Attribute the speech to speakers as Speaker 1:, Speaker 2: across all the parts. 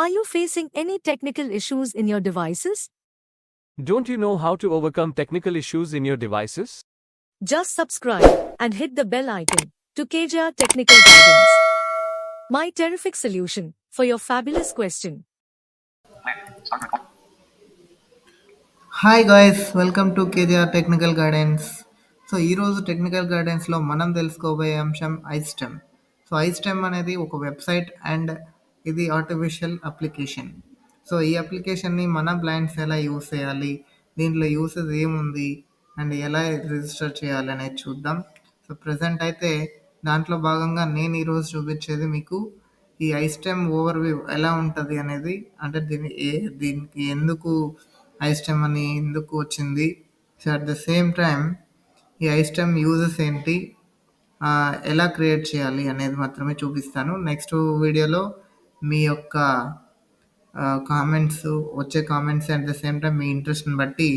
Speaker 1: Are you facing any technical issues in your devices?
Speaker 2: Don't you know how to overcome technical issues in your devices?
Speaker 1: Just subscribe and hit the bell icon to KJR Technical Guidance. My terrific solution for your fabulous question.
Speaker 3: Hi guys, welcome to KGR technical guidance. So ఈరోజు technical గైడెన్స్లో మనం తెలుసుకోబోయే అంశం I-STEM. So I-STEM అనేది ఒక website and ఇది artificial application. So ఈ అప్లికేషన్ని మన blinds ఎలా యూస్ చేయాలి, దీంట్లో యూసెస్ ఏముంది అండ్ ఎలా రిజిస్టర్ చేయాలి అనేది చూద్దాం. సో ప్రజెంట్ అయితే దాంట్లో భాగంగా నేను ఈరోజు చూపించేది మీకు ఈ ఐస్టెమ్ ఓవర్వ్యూ ఎలా ఉంటుంది అనేది, అంటే దీనికి ఎందుకు ఐస్టెమ్ అని ఎందుకు వచ్చింది, so at the same time ఈ ఐస్టెమ్ యూజెస్ ఏంటి, ఎలా క్రియేట్ చేయాలి అనేది మాత్రమే చూపిస్తాను. నెక్స్ట్ వీడియోలో మీ యొక్క కామెంట్స్ వచ్చే comments at the same time మీ ఇంట్రెస్ట్ని బట్టి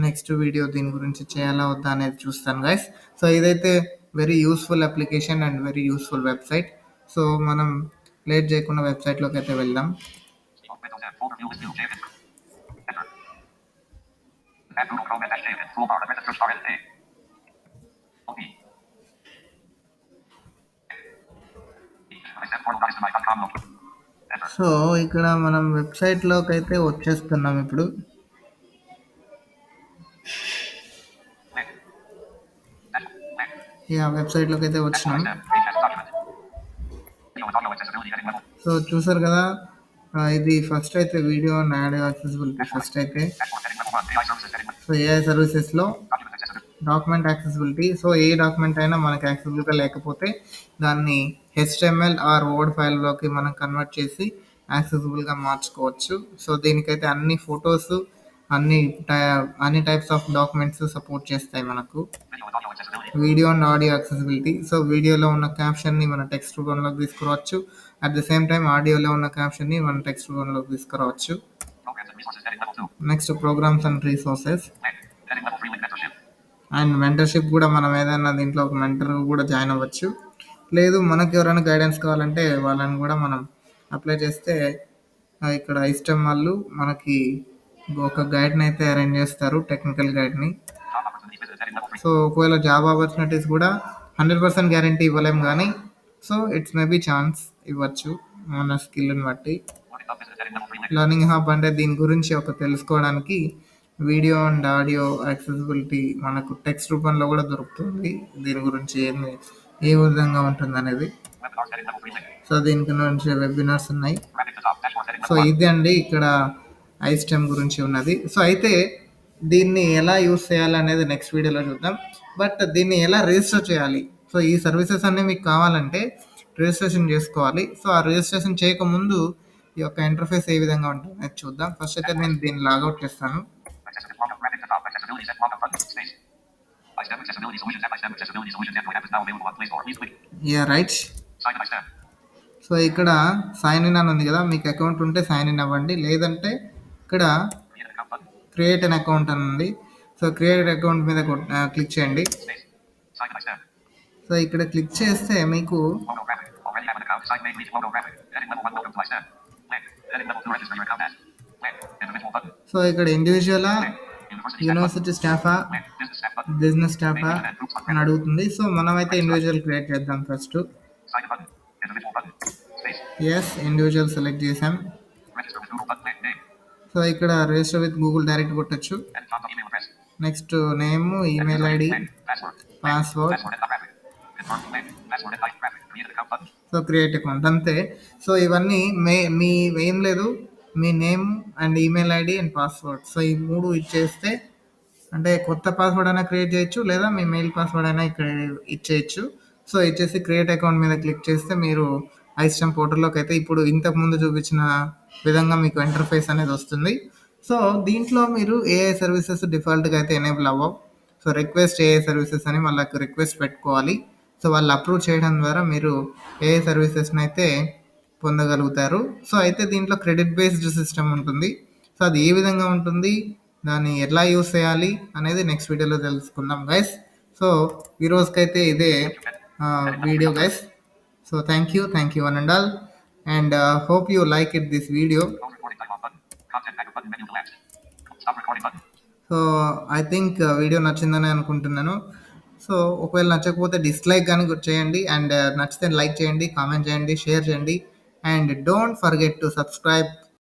Speaker 3: నెక్స్ట్ వీడియో దీని గురించి చేయాలా వద్దా అనేది చూస్తాను గైస్. సో ఇదైతే very useful application and very useful website. So మనం లేట్ చేయకుండా వెబ్సైట్లోకి అయితే వెళ్దాం. సో ఇక్కడ మనం వెబ్సైట్లోకి అయితే వచ్చేస్తున్నాం. ఇప్పుడు వెబ్సైట్లోకి అయితే వచ్చినాం. సో చూసారు కదా, ఇది ఫస్ట్ అయితే video and audio accessibility first అయితే. సో ఏఐ సర్వీసెస్లో డాక్యుమెంట్ యాక్సెసిబిలిటీ. సో ఏ డాక్యుమెంట్ అయినా మనకి యాక్సెసిబుల్గా లేకపోతే దాన్ని హెచ్టిఎంఎల్ ఆర్ వర్డ్ ఫైల్లోకి మనం కన్వర్ట్ చేసి యాక్సెసిబుల్గా మార్చుకోవచ్చు. సో దీనికైతే అన్ని ఫొటోస్, అన్ని టైప్స్ ఆఫ్ డాక్యుమెంట్స్ సపోర్ట్ చేస్తాయి మనకు. Video and audio accessibility. So వీడియోలో ఉన్న క్యాప్షన్ని మన టెక్స్ట్ రూపంలోకి తీసుకురావచ్చు, అట్ ద సేమ్ టైం ఆడియోలో ఉన్న క్యాప్షన్ని మన టెక్స్ట్ రూపంలోకి తీసుకురావచ్చు. Next programs and resources and mentorship కూడా. మనం ఏదైనా దీంట్లో ఒక మెంటర్ కూడా జాయిన్ అవ్వచ్చు, లేదు మనకు ఎవరైనా గైడెన్స్ కావాలంటే వాళ్ళని కూడా మనం అప్లై చేస్తే ఇక్కడ ఐస్టెమ్ వాళ్ళు మనకి ఒక గైడ్ని అయితే అరేంజ్ చేస్తారు, టెక్నికల్ గైడ్ని. సో ఒకవేళ జాబ్ ఆపర్చునిటీస్ కూడా 100% గ్యారంటీ ఇవ్వలేము, కానీ సో ఇట్స్ మేబీ ఛాన్స్ ఇవ్వచ్చు మన స్కిల్ని బట్టి. లర్నింగ్ హబ్ అంటే దీని గురించి ఒక తెలుసుకోవడానికి వీడియో అండ్ ఆడియో యాక్సెసిబిలిటీ మనకు టెక్స్ట్ రూపంలో కూడా దొరుకుతుంది. దీని గురించి ఏ విధంగా ఉంటుంది అనేది. సో దీని గురించి వెబినార్స్ ఉన్నాయి. సో ఇది అండి ఇక్కడ ఐస్టెమ్ గురించి ఉన్నది. సో అయితే దీన్ని ఎలా యూస్ చేయాలి అనేది నెక్స్ట్ వీడియోలో చూద్దాం. బట్ దీన్ని ఎలా రిజిస్టర్ చేయాలి, సో ఈ సర్వీసెస్ అన్నీ మీకు కావాలంటే రిజిస్ట్రేషన్ చేసుకోవాలి. సో ఆ రిజిస్ట్రేషన్ చేయకముందు ఈ యొక్క ఇంటర్ఫేస్ ఏ విధంగా ఉంటుంది చూద్దాం. ఫస్ట్ అయితే నేను దీన్ని లాగౌట్ చేస్తాను. రైట్. సో ఇక్కడ సైన్ ఇన్ అని ఉంది కదా, మీకు అకౌంట్ ఉంటే సైన్ ఇన్ అవ్వండి, లేదంటే ఇక్కడ క్రియేట్ అన్ అకౌంట్ అని ఉంది. సో క్రియేట్ అకౌంట్ మీద క్లిక్ చేయండి. సో ఇక్కడ క్లిక్ చేస్తే మీకు సో ఇక్కడ ఇండివిజువలా, యూనివర్సిటీ స్టాఫా, బిజినెస్ స్టాఫా అని అడుగుతుంది. సో మనమైతే ఇండివిజువల్ క్రియేట్ చేద్దాం ఫస్ట్. ఎస్, ఇండివిజువల్ సెలెక్ట్ చేసాం. సో ఇక్కడ రిజిస్టర్ విత్ గూగుల్ డైరెక్ట్ కొట్టచ్చు. Next name, email ID, password. So create account అంతే. సో ఇవన్నీ మీ ఏం లేదు, మీ name and email ID and password. So ఈ మూడు ఇచ్చేస్తే, అంటే కొత్త పాస్వర్డ్ అయినా క్రియేట్ చేయొచ్చు, లేదా మీ మెయిల్ పాస్వర్డ్ అయినా ఇక్కడ ఇచ్చేయచ్చు. సో ఇచ్చేసి క్రియేట్ అకౌంట్ మీద క్లిక్ చేస్తే మీరు ఐస్టెమ్ పోర్టల్లోకి అయితే ఇప్పుడు ఇంతకుముందు చూపించిన విధంగా మీకు ఇంటర్ఫేస్ అనేది వస్తుంది. సో దీంట్లో మీరు ఏఐ సర్వీసెస్ డిఫాల్ట్గా అయితే ఎనేబుల్ అవ్వవు. సో రిక్వెస్ట్ ఏఐ సర్వీసెస్ అని వాళ్ళకి రిక్వెస్ట్ పెట్టుకోవాలి. సో వాళ్ళు అప్రూవ్ చేయడం ద్వారా మీరు ఏఐ సర్వీసెస్ని అయితే పొందగలుగుతారు. సో అయితే దీంట్లో క్రెడిట్ బేస్డ్ సిస్టమ్ ఉంటుంది. సో అది ఏ విధంగా ఉంటుంది, దాన్ని ఎలా యూస్ చేయాలి అనేది నెక్స్ట్ వీడియోలో తెలుసుకుందాం గైస్. సో ఈరోజుకైతే ఇదే video guys. So thank you one and all. and hope you like it this video.
Speaker 4: Phone recording time off button. Content menu button menu collapsed. Stop recording button.
Speaker 3: So I think video నచ్చిందని అనుకుంటున్నాను. So ఒకవేళ నచ్చకపోతే dislike కానీ చేయండి, and నచ్చితే like చేయండి, comment చేయండి, share చేయండి, and don't forget to subscribe